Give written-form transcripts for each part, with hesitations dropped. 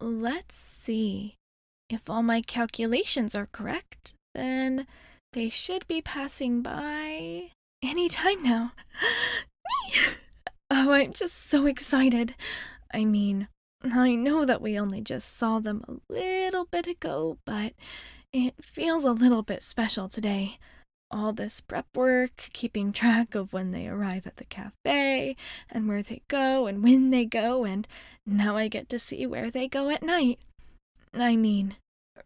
let's see. If all my calculations are correct, then they should be passing by any time now. Oh, I'm just so excited. I mean, I know that we only just saw them a little bit ago, but it feels a little bit special today. All this prep work, keeping track of when they arrive at the cafe, and where they go, and when they go, and now I get to see where they go at night. I mean,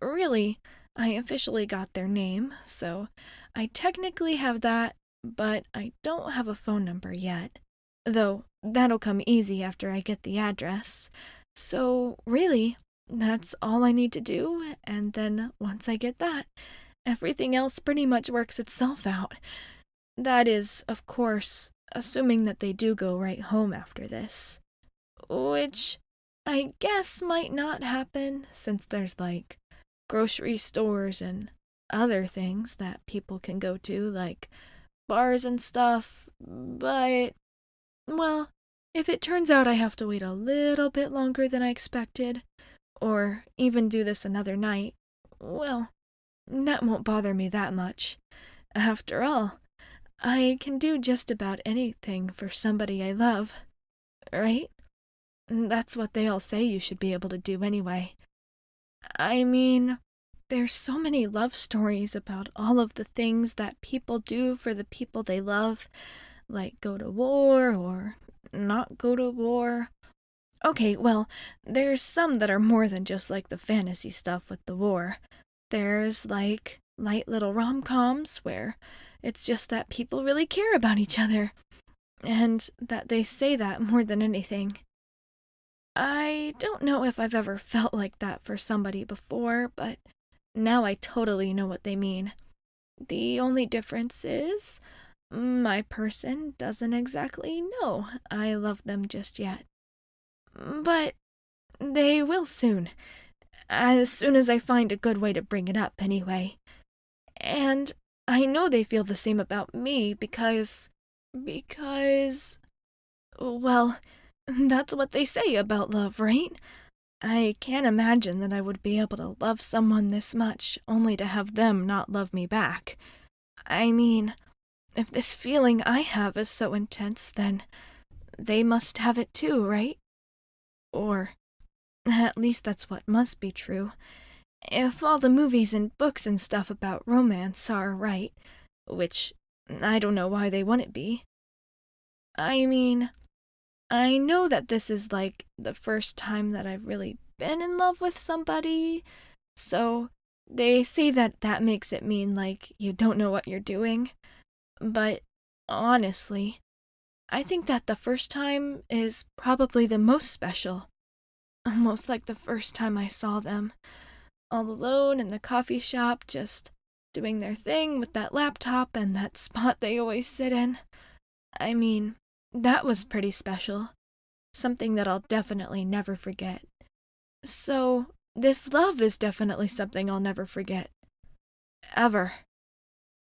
really, I officially got their name, so I technically have that, but I don't have a phone number yet. Though, that'll come easy after I get the address. So, really, that's all I need to do, and then once I get that, everything else pretty much works itself out. That is, of course, assuming that they do go right home after this. Which I guess might not happen, since there's like grocery stores and other things that people can go to, like bars and stuff. But, well, if it turns out I have to wait a little bit longer than I expected, or even do this another night, well, that won't bother me that much. After all, I can do just about anything for somebody I love, right? That's what they all say you should be able to do anyway. I mean, there's so many love stories about all of the things that people do for the people they love, like go to war or not go to war. Okay, well, there's some that are more than just like the fantasy stuff with the war. There's like light little rom-coms where it's just that people really care about each other, and that they say that more than anything. I don't know if I've ever felt like that for somebody before, but now I totally know what they mean. The only difference is my person doesn't exactly know I love them just yet. But they will soon. As soon as I find a good way to bring it up, anyway. And I know they feel the same about me because, well, that's what they say about love, right? I can't imagine that I would be able to love someone this much only to have them not love me back. I mean, if this feeling I have is so intense, then they must have it too, right? Or at least that's what must be true. If all the movies and books and stuff about romance are right, which I don't know why they wouldn't be. I mean, I know that this is like the first time that I've really been in love with somebody, so they say that that makes it mean like you don't know what you're doing. But honestly, I think that the first time is probably the most special. Almost like the first time I saw them, all alone in the coffee shop, just doing their thing with that laptop and that spot they always sit in. I mean, that was pretty special. Something that I'll definitely never forget. So, this love is definitely something I'll never forget. Ever.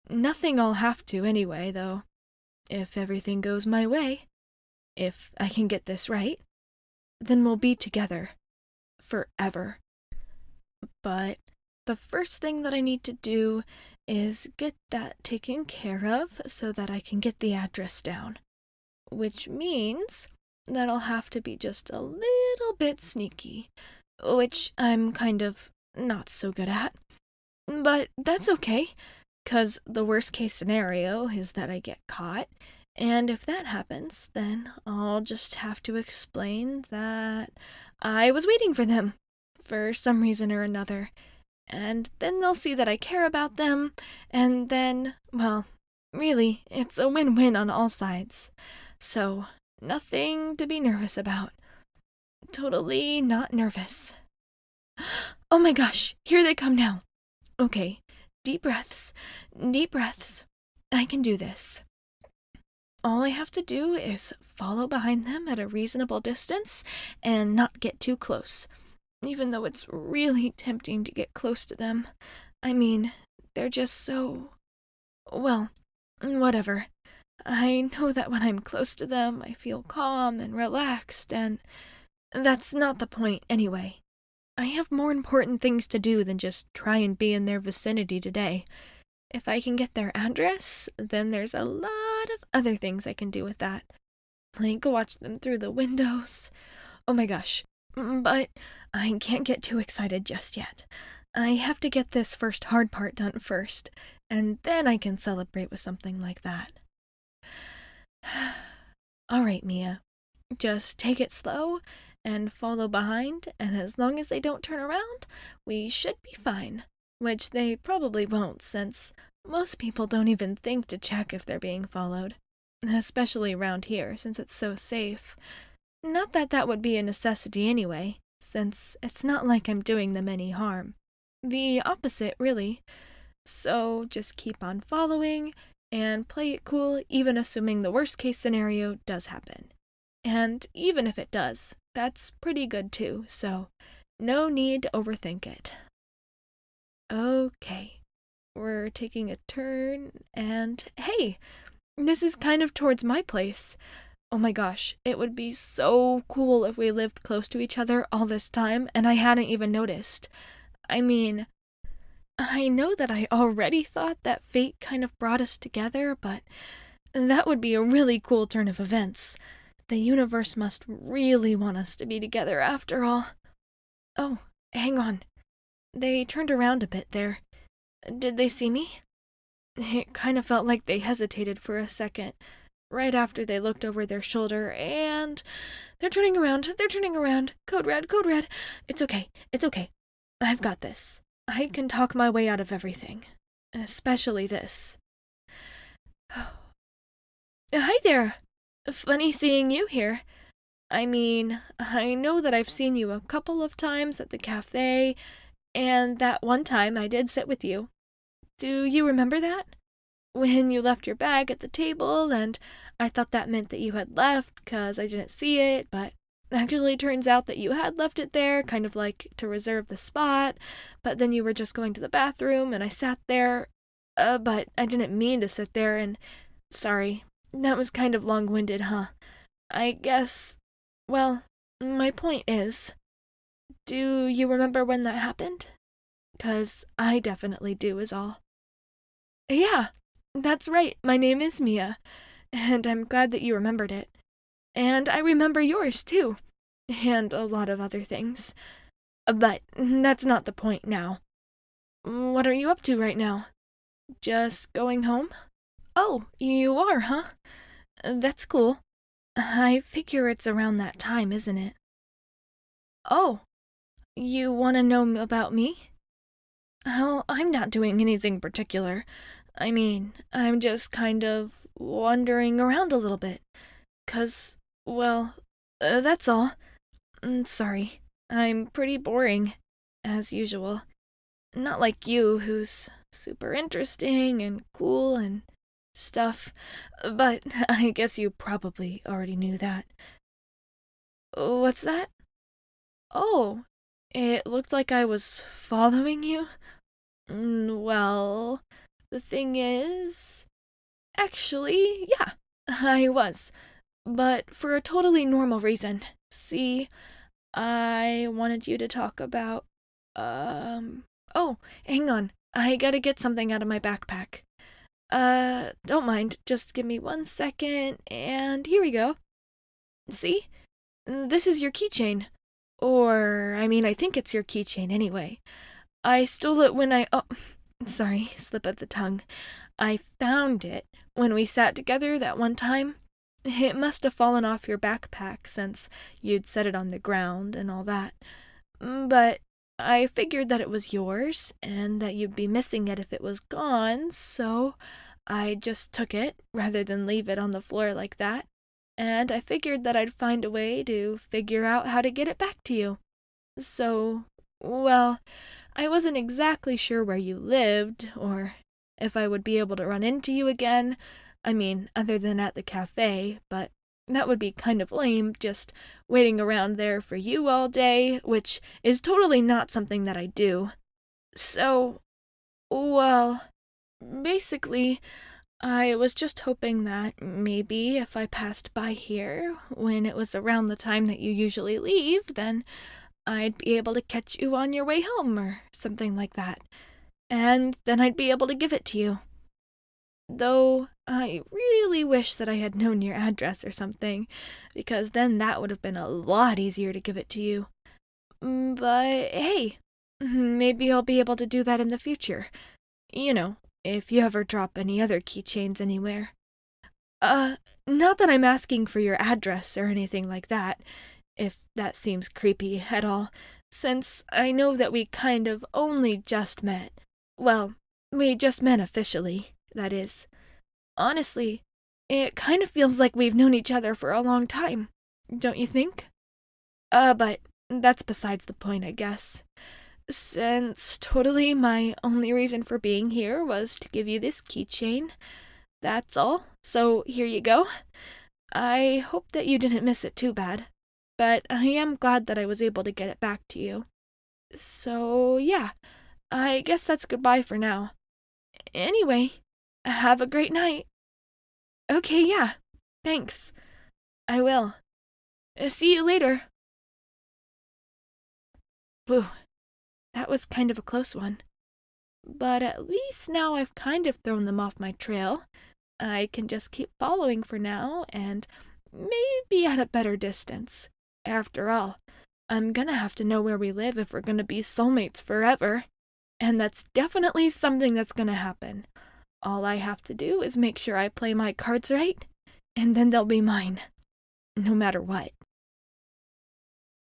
Nothing I'll have to anyway, though. If everything goes my way, if I can get this right, then we'll be together. Forever. But the first thing that I need to do is get that taken care of so that I can get the address down. Which means that I'll have to be just a little bit sneaky, which I'm kind of not so good at. But that's okay, 'cause the worst case scenario is that I get caught, and if that happens, then I'll just have to explain that I was waiting for them, for some reason or another, and then they'll see that I care about them, and then, well, really, it's a win-win on all sides. So, nothing to be nervous about. Totally not nervous. Oh my gosh, here they come now. Okay, deep breaths, deep breaths. I can do this. All I have to do is follow behind them at a reasonable distance and not get too close, even though it's really tempting to get close to them. I mean, they're just so... well, whatever. I know that when I'm close to them, I feel calm and relaxed, and that's not the point anyway. I have more important things to do than just try and be in their vicinity today. If I can get their address, then there's a lot of other things I can do with that. Like watch them through the windows. Oh my gosh. But I can't get too excited just yet. I have to get this first hard part done first, and then I can celebrate with something like that. All right, Mia. Just take it slow and follow behind, and as long as they don't turn around, we should be fine. Which they probably won't, since most people don't even think to check if they're being followed. Especially around here, since it's so safe. Not that that would be a necessity anyway, since it's not like I'm doing them any harm. The opposite, really. So just keep on following, and play it cool, even assuming the worst case scenario does happen. And even if it does, that's pretty good too, so no need to overthink it. Okay, we're taking a turn, and hey, this is kind of towards my place. Oh my gosh, it would be so cool if we lived close to each other all this time and I hadn't even noticed. I mean, I know that I already thought that fate kind of brought us together, but that would be a really cool turn of events. The universe must really want us to be together after all. Oh, hang on. They turned around a bit there. Did they see me? It kind of felt like they hesitated for a second, right after they looked over their shoulder, and they're turning around. Code red. It's okay. I've got this. I can talk my way out of everything, especially this. Hi there. Funny seeing you here. I mean, I know that I've seen you a couple of times at the cafe, and that one time I did sit with you. Do you remember that? When you left your bag at the table, and I thought that meant that you had left 'cause I didn't see it, but actually turns out that you had left it there, kind of like to reserve the spot, but then you were just going to the bathroom, and I sat there, but I didn't mean to sit there, and sorry, that was kind of long-winded, huh? I guess, well, my point is, do you remember when that happened? 'Cause I definitely do is all. Yeah, that's right, my name is Mia, and I'm glad that you remembered it. And I remember yours, too, and a lot of other things. But that's not the point now. What are you up to right now? Just going home? Oh, you are, huh? That's cool. I figure it's around that time, isn't it? Oh, you want to know about me? Oh, I'm not doing anything particular. I mean, I'm just kind of wandering around a little bit. 'Cause, well, that's all. Sorry, I'm pretty boring, as usual. Not like you, who's super interesting and cool and stuff, but I guess you probably already knew that. What's that? Oh, it looked like I was following you? Well, the thing is, actually, yeah, I was. But for a totally normal reason. See, I wanted you to talk about, oh, hang on. I gotta get something out of my backpack. Don't mind. Just give me 1 second, and here we go. See? This is your keychain. Or, I mean, I think it's your keychain anyway. I stole it when oh, sorry, slip of the tongue. I found it when we sat together that one time. It must have fallen off your backpack since you'd set it on the ground and all that. But I figured that it was yours and that you'd be missing it if it was gone, so I just took it rather than leave it on the floor like that. And I figured that I'd find a way to figure out how to get it back to you. So, well, I wasn't exactly sure where you lived or if I would be able to run into you again. I mean, other than at the cafe, but that would be kind of lame, just waiting around there for you all day, which is totally not something that I do. So, well, basically, I was just hoping that maybe if I passed by here when it was around the time that you usually leave, then I'd be able to catch you on your way home or something like that. And then I'd be able to give it to you. Though I really wish that I had known your address or something, because then that would have been a lot easier to give it to you. But hey, maybe I'll be able to do that in the future. You know, if you ever drop any other keychains anywhere. Not that I'm asking for your address or anything like that, if that seems creepy at all, since I know that we kind of only just met. Well, we just met officially, that is. Honestly, it kind of feels like we've known each other for a long time, don't you think? But that's besides the point, I guess. Since totally my only reason for being here was to give you this keychain, that's all. So here you go. I hope that you didn't miss it too bad, but I am glad that I was able to get it back to you. So yeah, I guess that's goodbye for now. Anyway, have a great night. Okay, yeah, thanks. I will. See you later. Whew, that was kind of a close one. But at least now I've kind of thrown them off my trail. I can just keep following for now, and maybe at a better distance. After all, I'm gonna have to know where we live if we're gonna be soulmates forever. And that's definitely something that's gonna happen. All I have to do is make sure I play my cards right, and then they'll be mine. No matter what.